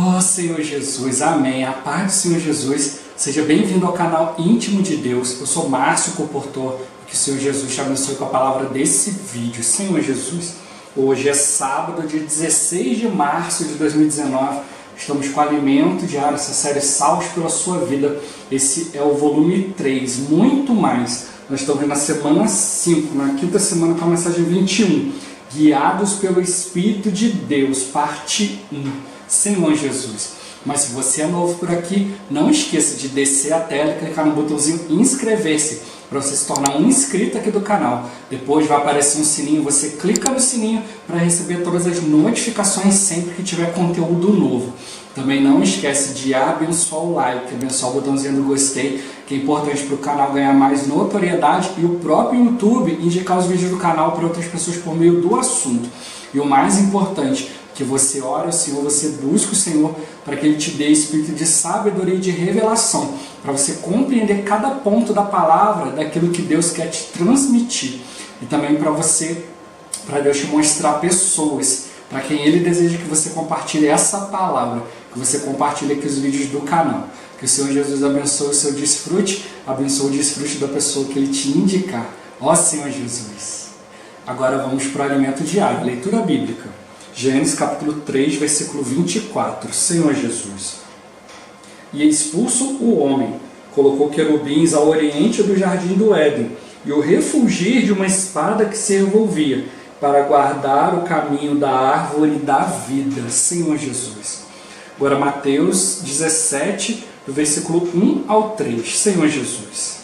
Oh Senhor Jesus, amém. A paz do Senhor Jesus, seja bem-vindo ao canal Íntimo de Deus. Eu sou Márcio Comportor e que o Senhor Jesus te abençoe com a palavra desse vídeo. Senhor Jesus, hoje é sábado, dia 16 de março de 2019. Estamos com Alimento Diário, essa série Salvos pela Sua Vida. Esse é o volume 3, muito mais. Nós estamos na semana 5, na quinta semana com a mensagem 21. Guiados pelo Espírito de Deus, parte 1. Senhor Jesus. Mas se você é novo por aqui, não esqueça de descer a tela e clicar no botãozinho inscrever-se para você se tornar um inscrito aqui do canal. Depois vai aparecer um sininho, você clica no sininho para receber todas as notificações sempre que tiver conteúdo novo. Também não esquece de abençoar o like, abençoar o botãozinho do gostei, que é importante para o canal ganhar mais notoriedade e o próprio YouTube indicar os vídeos do canal para outras pessoas por meio do assunto. E o mais importante, que você ore ao Senhor, você busque o Senhor para que Ele te dê espírito de sabedoria e de revelação, para você compreender cada ponto da palavra, daquilo que Deus quer te transmitir. E também para Deus te mostrar pessoas, para quem Ele deseja que você compartilhe essa palavra, que você compartilhe aqui os vídeos do canal. Que o Senhor Jesus abençoe o seu desfrute, abençoe o desfrute da pessoa que Ele te indicar. Ó Senhor Jesus! Agora vamos para o alimento diário, leitura bíblica. Gênesis capítulo 3, versículo 24. Senhor Jesus. E expulso o homem, colocou querubins ao oriente do jardim do Éden, e o refulgir de uma espada que se revolvia, para guardar o caminho da árvore da vida. Senhor Jesus. Agora Mateus 17, do versículo 1 ao 3. Senhor Jesus.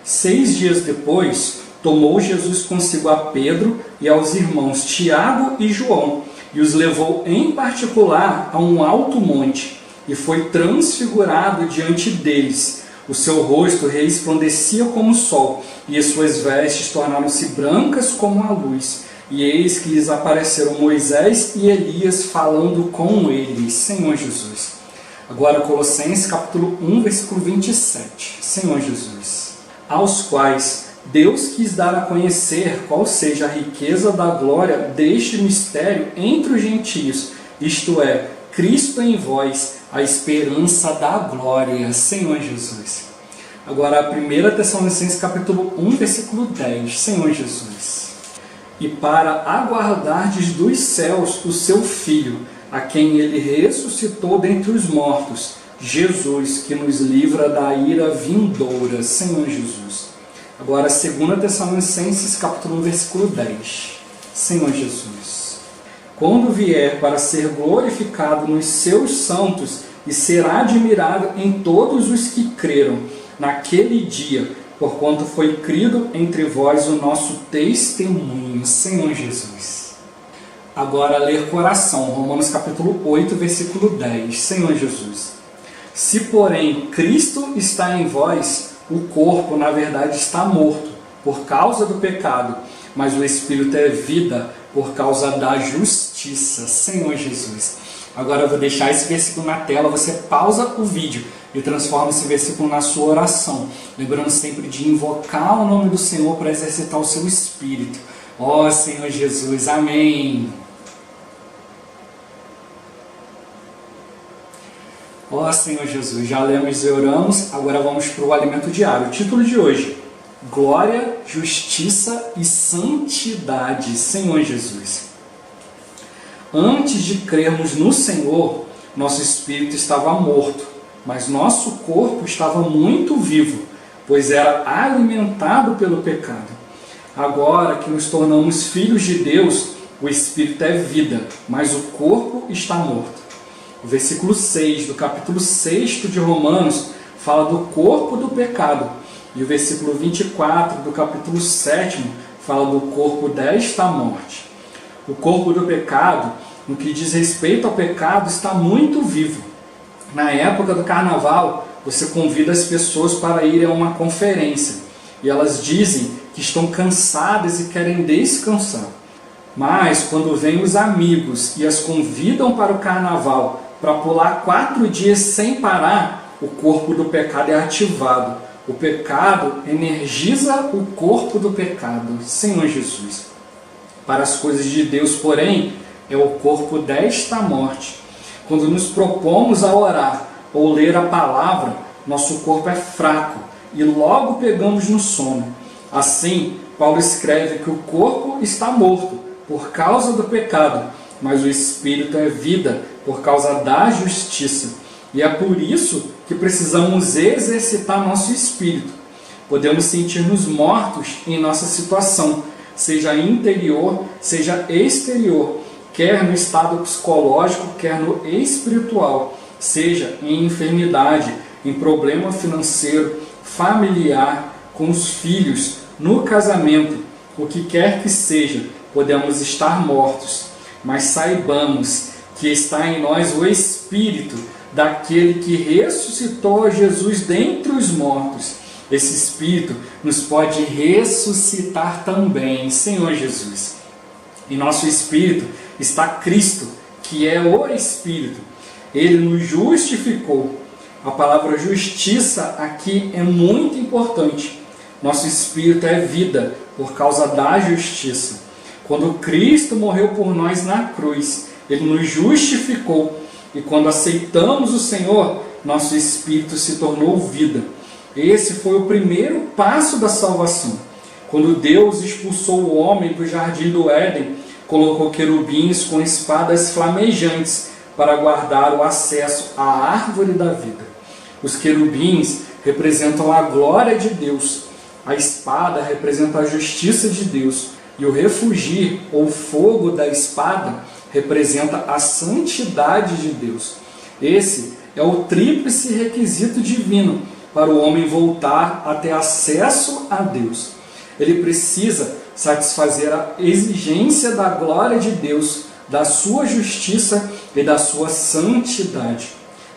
6 dias depois, tomou Jesus consigo a Pedro e aos irmãos Tiago e João, e os levou em particular a um alto monte, e foi transfigurado diante deles. O seu rosto resplandecia como o sol, e as suas vestes tornaram-se brancas como a luz. E eis que lhes apareceram Moisés e Elias falando com eles. Senhor Jesus. Agora Colossenses capítulo 1, versículo 27. Senhor Jesus. Aos quais Deus quis dar a conhecer qual seja a riqueza da glória deste mistério entre os gentios, isto é, Cristo em vós, a esperança da glória. Senhor Jesus. Agora, 1 Tessalonicenses capítulo 1, versículo 10. Senhor Jesus. E para aguardardes dos céus o seu Filho, a quem ele ressuscitou dentre os mortos, Jesus, que nos livra da ira vindoura. Senhor Jesus. Agora, 2 Tessalonicenses, capítulo 1, versículo 10. Senhor Jesus. Quando vier para ser glorificado nos seus santos e será admirado em todos os que creram, naquele dia, porquanto foi crido entre vós o nosso testemunho. Senhor Jesus. Agora, ler coração. Romanos, capítulo 8, versículo 10. Senhor Jesus. Se, porém, Cristo está em vós, o corpo, na verdade, está morto por causa do pecado, mas o Espírito é vida por causa da justiça. Senhor Jesus. Agora eu vou deixar esse versículo na tela, você pausa o vídeo e transforma esse versículo na sua oração, lembrando sempre de invocar o nome do Senhor para exercitar o seu Espírito. Ó Senhor Jesus, amém. Ó Senhor Jesus, já lemos e oramos, agora vamos para o alimento diário. O título de hoje, Glória, Justiça e Santidade. Senhor Jesus. Antes de crermos no Senhor, nosso espírito estava morto, mas nosso corpo estava muito vivo, pois era alimentado pelo pecado. Agora que nos tornamos filhos de Deus, o espírito é vida, mas o corpo está morto. O versículo 6 do capítulo 6 de Romanos fala do corpo do pecado. E o versículo 24 do capítulo 7 fala do corpo desta morte. O corpo do pecado, no que diz respeito ao pecado, está muito vivo. Na época do carnaval, você convida as pessoas para irem a uma conferência. E elas dizem que estão cansadas e querem descansar. Mas quando vêm os amigos e as convidam para o carnaval, para pular 4 dias sem parar, o corpo do pecado é ativado. O pecado energiza o corpo do pecado. Senhor Jesus. Para as coisas de Deus, porém, é o corpo desta morte. Quando nos propomos a orar ou ler a palavra, nosso corpo é fraco e logo pegamos no sono. Assim, Paulo escreve que o corpo está morto por causa do pecado, mas o espírito é vida por causa da justiça. E é por isso que precisamos exercitar nosso espírito. Podemos sentir-nos mortos em nossa situação, seja interior, seja exterior, quer no estado psicológico, quer no espiritual, seja em enfermidade, em problema financeiro, familiar, com os filhos, no casamento, o que quer que seja, podemos estar mortos, mas saibamos que está em nós o Espírito daquele que ressuscitou Jesus dentre os mortos. Esse Espírito nos pode ressuscitar também, Senhor Jesus. Em nosso Espírito está Cristo, que é o Espírito. Ele nos justificou. A palavra justiça aqui é muito importante. Nosso Espírito é vida por causa da justiça. Quando Cristo morreu por nós na cruz, Ele nos justificou. E quando aceitamos o Senhor, nosso Espírito se tornou vida. Esse foi o primeiro passo da salvação. Quando Deus expulsou o homem do jardim do Éden, colocou querubins com espadas flamejantes para guardar o acesso à árvore da vida. Os querubins representam a glória de Deus, a espada representa a justiça de Deus e o refugir ou fogo da espada representa a santidade de Deus. Esse é o tríplice requisito divino para o homem voltar a ter acesso a Deus. Ele precisa satisfazer a exigência da glória de Deus, da sua justiça e da sua santidade.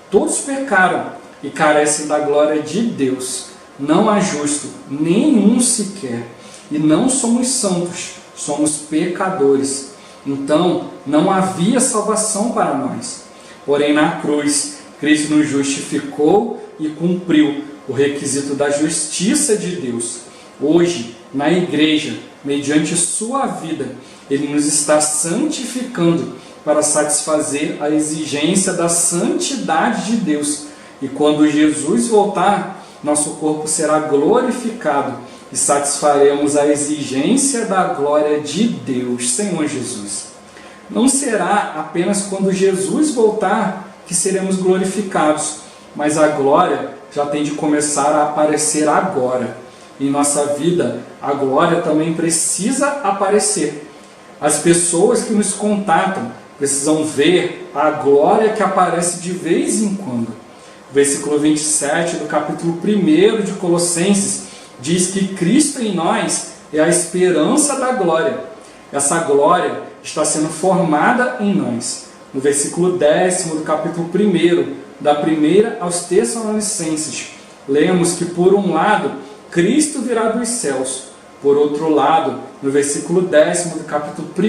Todos pecaram e carecem da glória de Deus. Não há justo, nenhum sequer. E não somos santos, somos pecadores. Então, não havia salvação para nós. Porém, na cruz, Cristo nos justificou e cumpriu o requisito da justiça de Deus. Hoje, na igreja, mediante sua vida, Ele nos está santificando para satisfazer a exigência da santidade de Deus. E quando Jesus voltar, nosso corpo será glorificado e satisfaremos a exigência da glória de Deus, Senhor Jesus. Não será apenas quando Jesus voltar que seremos glorificados, mas a glória já tem de começar a aparecer agora. Em nossa vida, a glória também precisa aparecer. As pessoas que nos contatam precisam ver a glória que aparece de vez em quando. O versículo 27 do capítulo 1 de Colossenses diz que Cristo em nós é a esperança da glória. Essa glória está sendo formada em nós. No versículo 10 do capítulo 1, da primeira aos Tessalonicenses, lemos que por um lado, Cristo virá dos céus. Por outro lado, no versículo 10 do capítulo 1,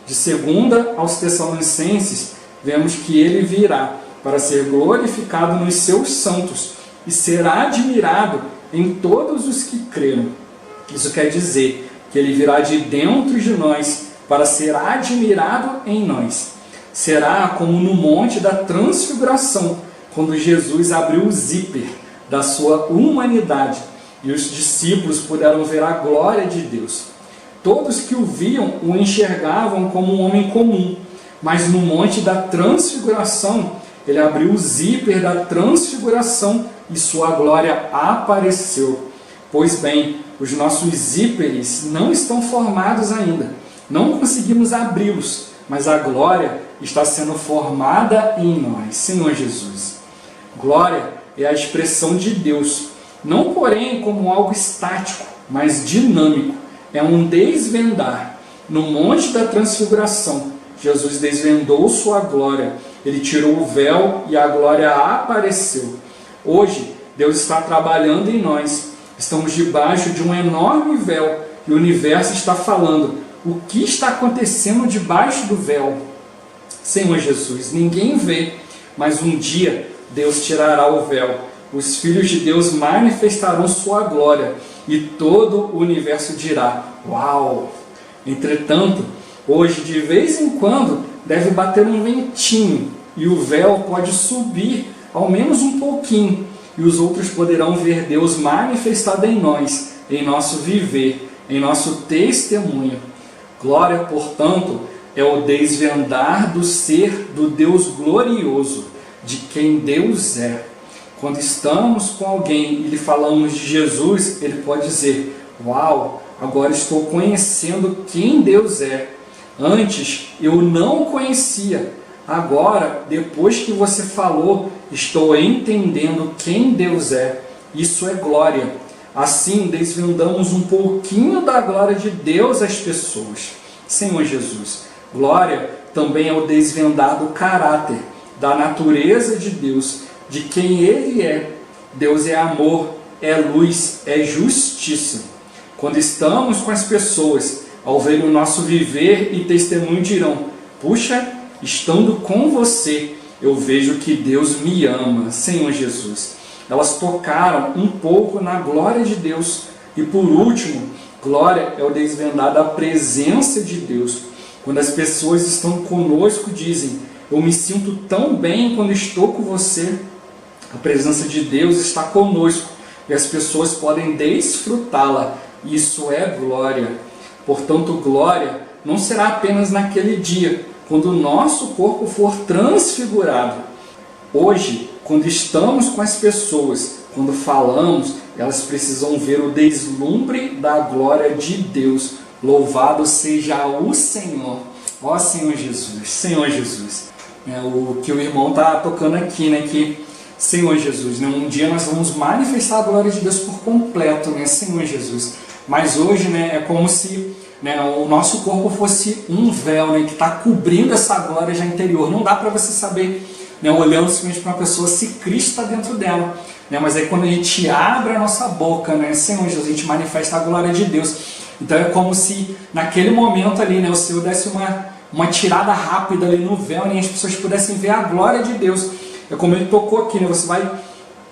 de 2 aos Tessalonicenses, vemos que Ele virá para ser glorificado nos seus santos e será admirado em todos os que creram. Isso quer dizer que Ele virá de dentro de nós para ser admirado em nós. Será como no monte da transfiguração, quando Jesus abriu o zíper da sua humanidade e os discípulos puderam ver a glória de Deus. Todos que o viam o enxergavam como um homem comum, mas no monte da transfiguração, Ele abriu o zíper da transfiguração e sua glória apareceu. Pois bem, os nossos zíperes não estão formados ainda. Não conseguimos abri-los, mas a glória está sendo formada em nós, Senhor Jesus. Glória é a expressão de Deus, não porém como algo estático, mas dinâmico. É um desvendar. No monte da transfiguração, Jesus desvendou sua glória. Ele tirou o véu e a glória apareceu. Hoje, Deus está trabalhando em nós. Estamos debaixo de um enorme véu e o universo está falando. O que está acontecendo debaixo do véu? Senhor Jesus, ninguém vê, mas um dia Deus tirará o véu. Os filhos de Deus manifestarão sua glória e todo o universo dirá: uau! Entretanto, hoje, de vez em quando, deve bater um ventinho e o véu pode subir ao menos um pouquinho, e os outros poderão ver Deus manifestado em nós, em nosso viver, em nosso testemunho. Glória, portanto, é o desvendar do ser do Deus glorioso, de quem Deus é. Quando estamos com alguém e lhe falamos de Jesus, ele pode dizer: uau, agora estou conhecendo quem Deus é. Antes eu não o conhecia. Agora, depois que você falou, estou entendendo quem Deus é. Isso é glória. Assim, desvendamos um pouquinho da glória de Deus às pessoas. Senhor Jesus, glória também é o desvendar do caráter, da natureza de Deus, de quem Ele é. Deus é amor, é luz, é justiça. Quando estamos com as pessoas, ao ver o nosso viver e testemunho, dirão: puxa, estando com você, eu vejo que Deus me ama. Senhor Jesus, elas tocaram um pouco na glória de Deus. E por último, glória é o desvendar da presença de Deus. Quando as pessoas estão conosco, dizem: eu me sinto tão bem quando estou com você. A presença de Deus está conosco e as pessoas podem desfrutá-la. Isso é glória. Portanto, glória não será apenas naquele dia, quando o nosso corpo for transfigurado. Hoje, quando estamos com as pessoas, quando falamos, elas precisam ver o deslumbre da glória de Deus. Louvado seja o Senhor. Ó Senhor Jesus, Senhor Jesus. O que o irmão está tocando aqui, né? Que Senhor Jesus, né? Um dia nós vamos manifestar a glória de Deus por completo, né? Senhor Jesus. Mas hoje, né, é como se, né, o nosso corpo fosse um véu, né, que está cobrindo essa glória já interior. Não dá para você saber, né, olhando simplesmente para uma pessoa, se Cristo está dentro dela. Né? Mas aí quando a gente abre a nossa boca, né, Senhor Jesus, a gente manifesta a glória de Deus. Então é como se naquele momento ali, né, o Senhor desse uma tirada rápida ali no véu, né, e as pessoas pudessem ver a glória de Deus. É como ele tocou aqui, né, você vai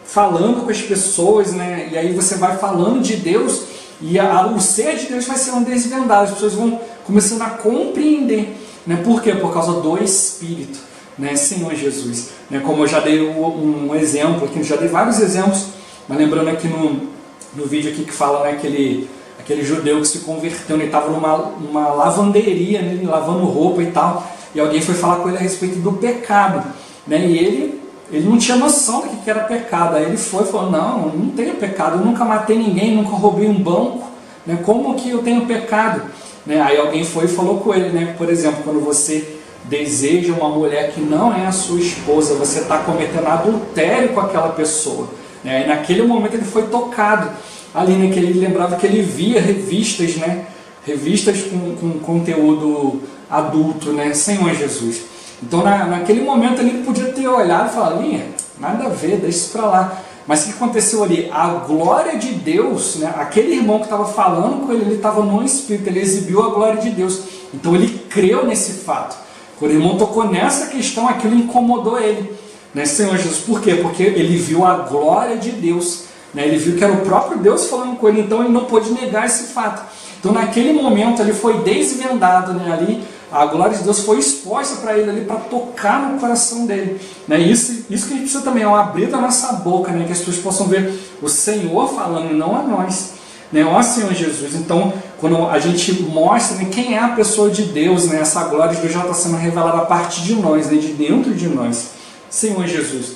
falando com as pessoas, né, e aí você vai falando de Deus, e o ser de Deus vai sendo desvendado, as pessoas vão começando a compreender. Né? Por quê? Por causa do Espírito, né? Senhor Jesus. Né? Como eu já dei um exemplo aqui, já dei vários exemplos, mas lembrando aqui no vídeo aqui que fala, né, aquele judeu que se converteu, ele estava numa lavanderia, né, lavando roupa e tal, e alguém foi falar com ele a respeito do pecado. Né? E ele não tinha noção do que era pecado. Aí ele foi e falou: não tenho pecado, eu nunca matei ninguém, nunca roubei um banco, né? Como que eu tenho pecado? Né? Aí alguém foi e falou com ele, né? Por exemplo, quando você deseja uma mulher que não é a sua esposa, você está cometendo adultério com aquela pessoa. Né? Aí naquele momento ele foi tocado, ali, né, que ele lembrava que ele via revistas, né? Revistas com conteúdo adulto, né? Senhor Jesus. Então naquele momento ele podia ter olhado e falado: nada a ver, deixa isso para lá. Mas o que aconteceu ali? A glória de Deus, né? Aquele irmão que estava falando com ele estava no Espírito, ele exibiu a glória de Deus. Então ele creu nesse fato. Quando o irmão tocou nessa questão, aquilo incomodou ele. Né? Senhor Jesus, por quê? Porque ele viu a glória de Deus. Né? Ele viu que era o próprio Deus falando com ele, então ele não pôde negar esse fato. Então naquele momento ele foi desvendado, né? Ali a glória de Deus foi exposta para ele ali, para tocar no coração dele. Né? Isso que a gente precisa também, é o abrir da nossa boca, né? Que as pessoas possam ver o Senhor falando e não a nós. Né? Ó Senhor Jesus. Então, quando a gente mostra, né, quem é a pessoa de Deus, né? Essa glória de Deus já está sendo revelada a partir de nós, né? De dentro de nós. Senhor Jesus.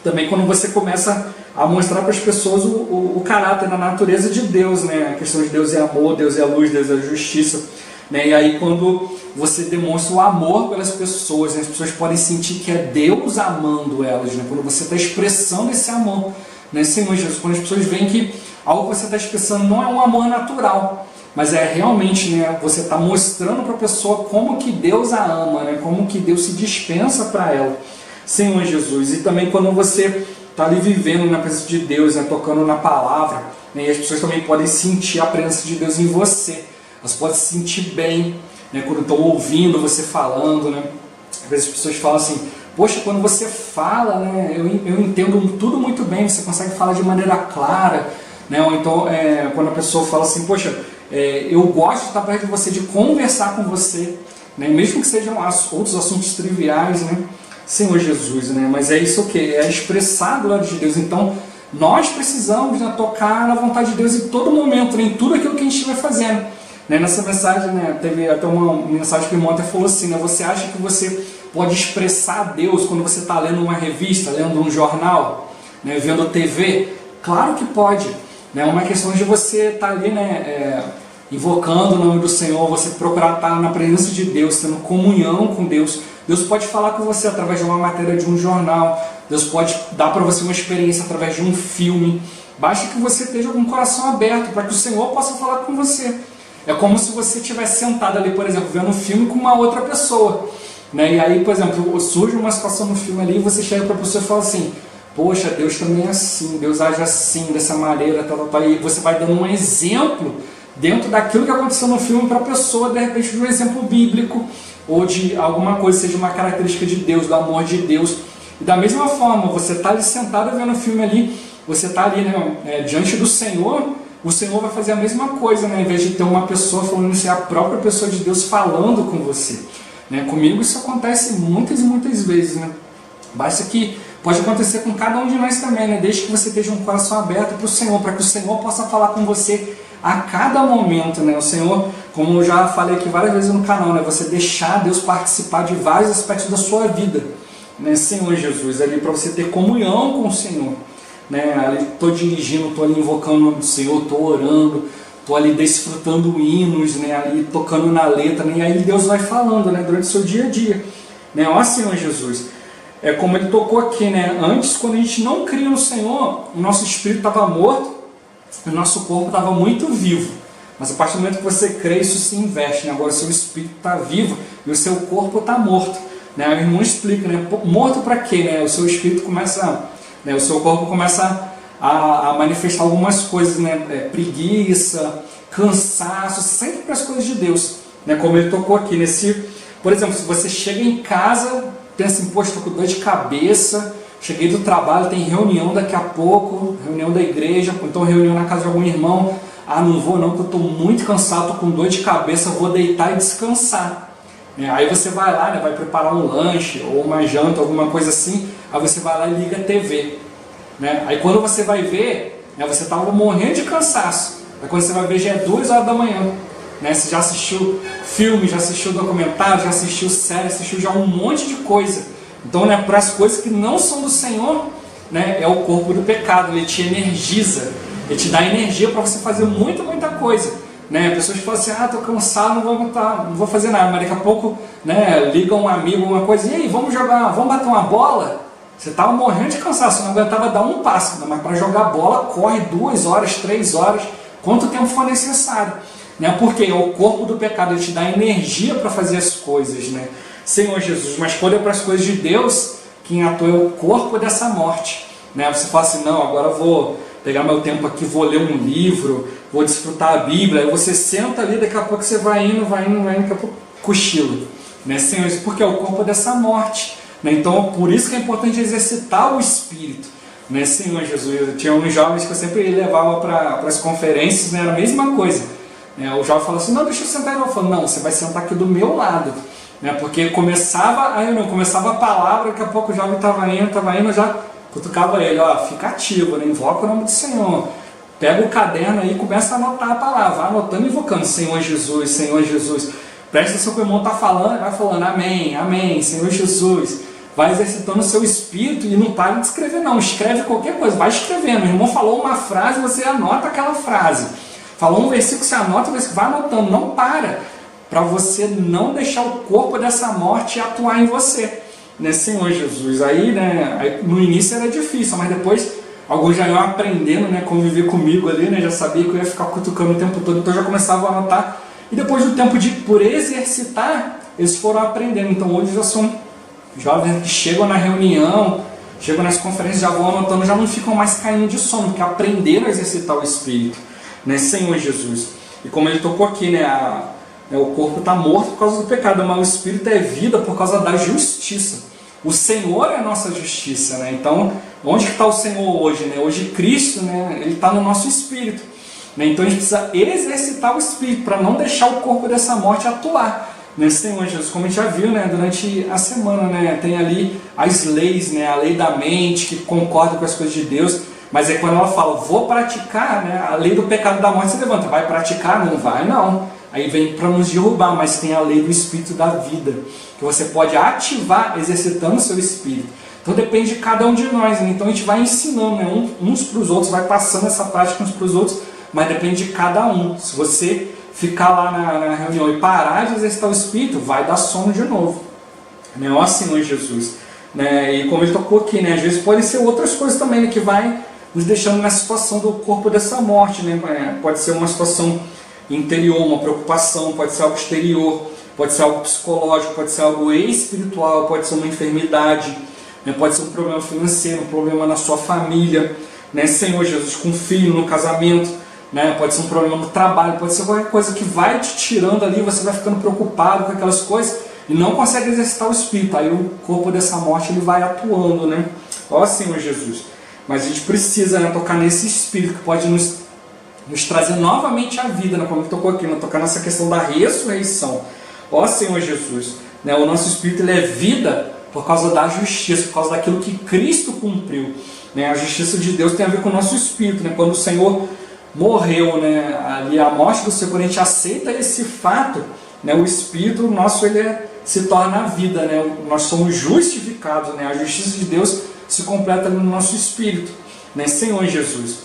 Também quando você começa a mostrar para as pessoas o caráter, a natureza de Deus, né? A questão de Deus é amor, Deus é luz, Deus é justiça. Né? E aí quando você demonstra o amor pelas pessoas, né? As pessoas podem sentir que é Deus amando elas, né? Quando você está expressando esse amor, né? Senhor Jesus, quando as pessoas veem que algo que você está expressando não é um amor natural, mas é realmente, né, você está mostrando para a pessoa como que Deus a ama, né? Como que Deus se dispensa para ela. Senhor Jesus. E também quando você está ali vivendo na presença de Deus, né, tocando na palavra, né, e as pessoas também podem sentir a presença de Deus em você. Elas podem se sentir bem, né, quando estão ouvindo você falando. Né. Às vezes as pessoas falam assim: poxa, quando você fala, né, eu entendo tudo muito bem, você consegue falar de maneira clara. Né. Ou então, quando a pessoa fala assim: poxa, eu gosto de estar perto de você, de conversar com você, né, mesmo que sejam outros assuntos triviais. Né. Senhor Jesus, né? Mas é isso o quê? É expressar a glória de Deus. Então, nós precisamos, né, tocar na vontade de Deus em todo momento, né, em tudo aquilo que a gente estiver fazendo. Né? Nessa mensagem, né, teve até uma mensagem que o irmão até falou assim, né? Você acha que você pode expressar a Deus quando você está lendo uma revista, lendo um jornal, né, vendo TV? Claro que pode. É uma questão de você estar ali, né, invocando o nome do Senhor, você procurar estar na presença de Deus, tendo comunhão com Deus. Deus pode falar com você através de uma matéria de um jornal, Deus pode dar para você uma experiência através de um filme. Basta que você esteja com o coração aberto para que o Senhor possa falar com você. É como se você estivesse sentado ali, por exemplo, vendo um filme com uma outra pessoa, né? E aí, por exemplo, surge uma situação no filme ali e você chega para a pessoa e fala assim: poxa, Deus também é assim, Deus age assim, dessa maneira, tal. E você vai dando um exemplo dentro daquilo que aconteceu no filme para a pessoa, de repente, de um exemplo bíblico ou de alguma coisa, seja uma característica de Deus, do amor de Deus. E da mesma forma, você está ali sentado vendo o filme ali, você está ali, né, diante do Senhor, o Senhor vai fazer a mesma coisa, né, em vez de ter uma pessoa falando isso, é a própria pessoa de Deus falando com você. Né? Comigo isso acontece muitas e muitas vezes, né? Basta que pode acontecer com cada um de nós também, né? Desde que você esteja um coração aberto para o Senhor, para que o Senhor possa falar com você a cada momento, né? O Senhor, como eu já falei aqui várias vezes no canal, né? Você deixar Deus participar de vários aspectos da sua vida, né? Senhor Jesus, ali para você ter comunhão com o Senhor, né? Ali estou dirigindo, estou ali invocando o nome do Senhor, estou orando, estou ali desfrutando hinos, né? Ali tocando na letra, né? E aí Deus vai falando, né? Durante o seu dia a dia, né? Ó Senhor Jesus, é como ele tocou aqui, né? Antes, quando a gente não cria no Senhor, o nosso espírito estava morto, o nosso corpo estava muito vivo. Mas a partir do momento que você crê, isso se inverte, né? Agora o seu espírito está vivo e o seu corpo está morto, né? O irmão explica, né? Morto para quê? Né? O seu espírito começa, né? O seu corpo começa a manifestar algumas coisas, né? Preguiça, cansaço, sempre para as coisas de Deus, né? Como ele tocou aqui, por exemplo, se você chega em casa, pensa em, poxa, estou com dor de cabeça, cheguei do trabalho, tem reunião daqui a pouco, reunião da igreja, então reunião na casa de algum irmão, não vou não, porque eu estou muito cansado, estou com dor de cabeça, vou deitar e descansar. Aí você vai lá, né, vai preparar um lanche, ou uma janta, alguma coisa assim, aí você vai lá e liga a TV. Né? Aí quando você vai ver, né, você estava morrendo de cansaço, aí quando você vai ver já é 2 horas da manhã. Né? Você já assistiu filme, já assistiu documentário, já assistiu série, assistiu já um monte de coisa. Então, né, para as coisas que não são do Senhor, né, é o corpo do pecado, ele te energiza, ele te dá energia para você fazer muita coisa. Né? Pessoas que falam assim, estou cansado, não vou fazer nada, mas daqui a pouco, né, liga um amigo, uma coisa, e aí, vamos bater uma bola? Você estava morrendo de cansaço, não aguentava dar um passo, mas para jogar bola, corre 2 horas, 3 horas, quanto tempo for necessário. Né? Porque é o corpo do pecado, ele te dá energia para fazer as coisas, né? Senhor Jesus, mas quando é para as coisas de Deus, quem atua é o corpo dessa morte, né? Você fala assim, não, agora eu vou pegar meu tempo aqui, vou ler um livro, vou desfrutar a Bíblia, aí você senta ali, daqui a pouco você vai indo, daqui a pouco cochila, né? Senhor Jesus, porque é o corpo dessa morte, né? Então, por isso que é importante exercitar o Espírito, né? Senhor Jesus, eu tinha uns jovens que eu sempre levava para as conferências, né? Era a mesma coisa. O jovem falou assim, não, deixa eu sentar aí. Eu falo, não, você vai sentar aqui do meu lado. Porque começava a reunião, começava a palavra, daqui a pouco o jovem estava indo, eu já cutucava ele, fica ativo, né? Invoca o nome do Senhor. Pega o caderno aí e começa a anotar a palavra, vai anotando e invocando, Senhor Jesus, Senhor Jesus. Presta atenção que o irmão está falando, vai falando, amém, amém, Senhor Jesus. Vai exercitando o seu espírito e não para de escrever não, escreve qualquer coisa, vai escrevendo. O irmão falou uma frase, você anota aquela frase. Falou um versículo, você anota, vai anotando, não para você não deixar o corpo dessa morte atuar em você, né, Senhor Jesus. Aí, né, no início era difícil, mas depois alguns já iam aprendendo, né, conviver comigo ali, né, já sabia que eu ia ficar cutucando o tempo todo, então já começava a anotar, e depois do tempo por exercitar, eles foram aprendendo. Então hoje já são jovens que chegam na reunião, chegam nas conferências, já vão anotando, já não ficam mais caindo de sono, porque aprenderam a exercitar o Espírito, né, Senhor Jesus. E como ele tocou aqui, né, o corpo está morto por causa do pecado, mas o Espírito é vida por causa da justiça. O Senhor é a nossa justiça, né? Então, onde que está o Senhor hoje? Né? Hoje Cristo, né, ele está no nosso Espírito. Né? Então a gente precisa exercitar o Espírito para não deixar o corpo dessa morte atuar. né, Senhor Jesus, como a gente já viu, né, durante a semana, né, tem ali as leis, né, a lei da mente, que concorda com as coisas de Deus, mas é quando ela fala, vou praticar, né, a lei do pecado da morte, você levanta, vai praticar? Não vai, não. Aí vem para nos derrubar, mas tem a lei do Espírito da vida, que você pode ativar exercitando o seu Espírito. Então depende de cada um de nós, né? Então a gente vai ensinando, né, uns para os outros, vai passando essa prática uns para os outros, mas depende de cada um. Se você ficar lá na reunião e parar de exercitar o Espírito, vai dar sono de novo, né? Ó Senhor Jesus, né? E como ele tocou aqui, né? Às vezes podem ser outras coisas também, né? Que vai nos deixando na situação do corpo dessa morte, né? Pode ser uma situação interior, uma preocupação, pode ser algo exterior, pode ser algo psicológico, pode ser algo espiritual, pode ser uma enfermidade, né? Pode ser um problema financeiro, um problema na sua família, né? Senhor Jesus, com filho, no casamento, né? Pode ser um problema no trabalho, pode ser qualquer coisa que vai te tirando ali, você vai ficando preocupado com aquelas coisas e não consegue exercitar o Espírito. Aí o corpo dessa morte ele vai atuando, né? Ó Senhor Jesus. Mas a gente precisa, né, tocar nesse Espírito que pode nos trazer novamente a vida, né? Como ele tocou aqui, né? Tocar nessa questão da ressurreição. Ó Senhor Jesus, né? O nosso Espírito ele é vida por causa da justiça, por causa daquilo que Cristo cumpriu, né? A justiça de Deus tem a ver com o nosso Espírito, né? Quando o Senhor morreu, né, ali a morte do Senhor, quando a gente aceita esse fato, né, o Espírito nosso se torna a vida, né, nós somos justificados, né, a justiça de Deus se completa ali no nosso Espírito, né, Senhor Jesus.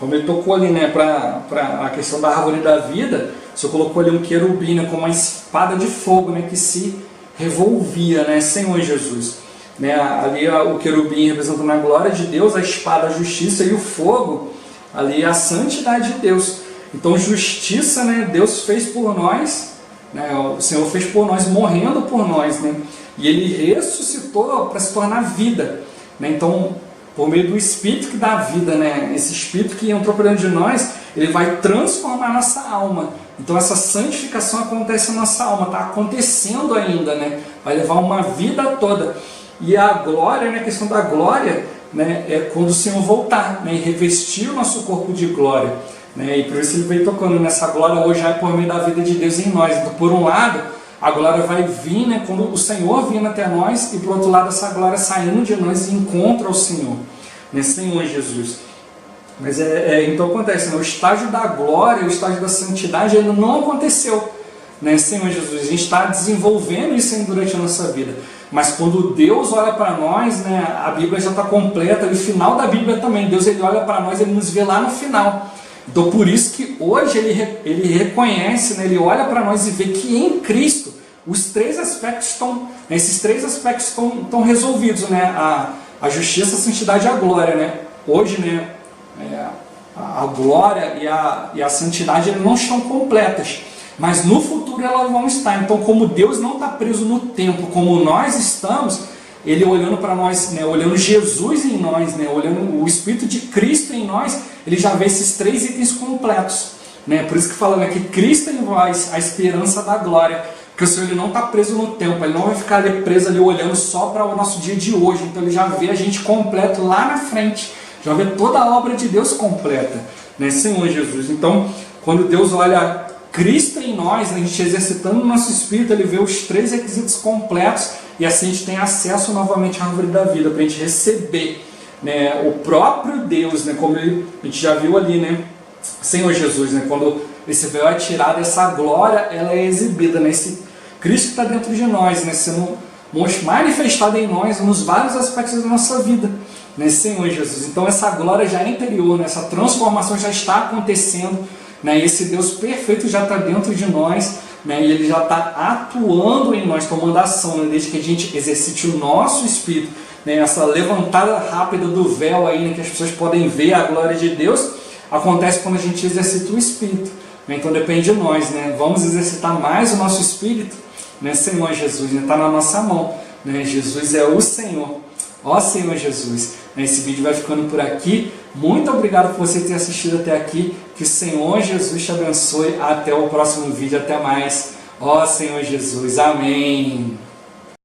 Como ele tocou ali, né, para a questão da árvore da vida, o Senhor colocou ali um querubim, né, com uma espada de fogo, né, que se revolvia, né, Senhor Jesus. Né, ali o querubim representando a glória de Deus, a espada a justiça e o fogo ali a santidade de Deus. Então justiça, né, Deus fez por nós, né, o Senhor fez por nós, morrendo por nós, né, e Ele ressuscitou para se tornar vida, né, então por meio do Espírito que dá vida, né, esse Espírito que entrou por dentro de nós, ele vai transformar nossa alma. Então essa santificação acontece na nossa alma, está acontecendo ainda, né, vai levar uma vida toda. E a glória, né, a questão da glória, né, é quando o Senhor voltar, né, e revestir o nosso corpo de glória, né, e por isso ele veio tocando nessa glória hoje é por meio da vida de Deus em nós. Então por um lado a glória vai vir, né, quando o Senhor vindo até nós, e por outro lado essa glória saindo de nós e encontra o Senhor, né, Senhor Jesus. Mas então acontece, né, o estágio da glória, o estágio da santidade ainda não aconteceu, né, Senhor Jesus. A gente está desenvolvendo isso ainda durante a nossa vida. Mas quando Deus olha para nós, né, a Bíblia já está completa, e o final da Bíblia também, Deus ele olha para nós, ele nos vê lá no final. Então por isso que hoje ele reconhece, né, ele olha para nós e vê que em Cristo os três aspectos estão, né, esses três aspectos estão resolvidos, né, a justiça, a santidade e a glória, né. Hoje, né, a glória e a santidade não estão completas, mas no futuro elas vão estar. Então, como Deus não está preso no tempo, como nós estamos, Ele olhando para nós, né, olhando Jesus em nós, né, olhando o Espírito de Cristo em nós, Ele já vê esses três itens completos, né? Por isso que fala, né, que Cristo em vós, a esperança da glória, porque o Senhor ele não está preso no tempo, Ele não vai ficar ali preso ali olhando só para o nosso dia de hoje. Então Ele já vê a gente completo lá na frente, já vê toda a obra de Deus completa, né, Senhor Jesus. Então, quando Deus olha Cristo em nós, a gente exercitando o nosso Espírito, Ele vê os três requisitos completos, e assim a gente tem acesso novamente à árvore da vida, para a gente receber, né, o próprio Deus, né, como a gente já viu ali, né, Senhor Jesus, né, quando esse véu é tirado, essa glória ela é exibida, né, esse Cristo que está dentro de nós, né, sendo manifestado em nós nos vários aspectos da nossa vida, né, Senhor Jesus. Então essa glória já é interior, né, essa transformação já está acontecendo, né, esse Deus perfeito já está dentro de nós, né, e Ele já está atuando em nós, tomando ação, né, desde que a gente exercite o nosso Espírito, né, essa levantada rápida do véu aí, né, que as pessoas podem ver a glória de Deus, acontece quando a gente exercita o Espírito, né, então depende de nós, né, vamos exercitar mais o nosso Espírito, né, Senhor Jesus, está na nossa mão, né, Jesus é o Senhor. Ó Senhor Jesus, esse vídeo vai ficando por aqui. Muito obrigado por você ter assistido até aqui. Que o Senhor Jesus te abençoe. Até o próximo vídeo. Até mais. Ó Senhor Jesus. Amém.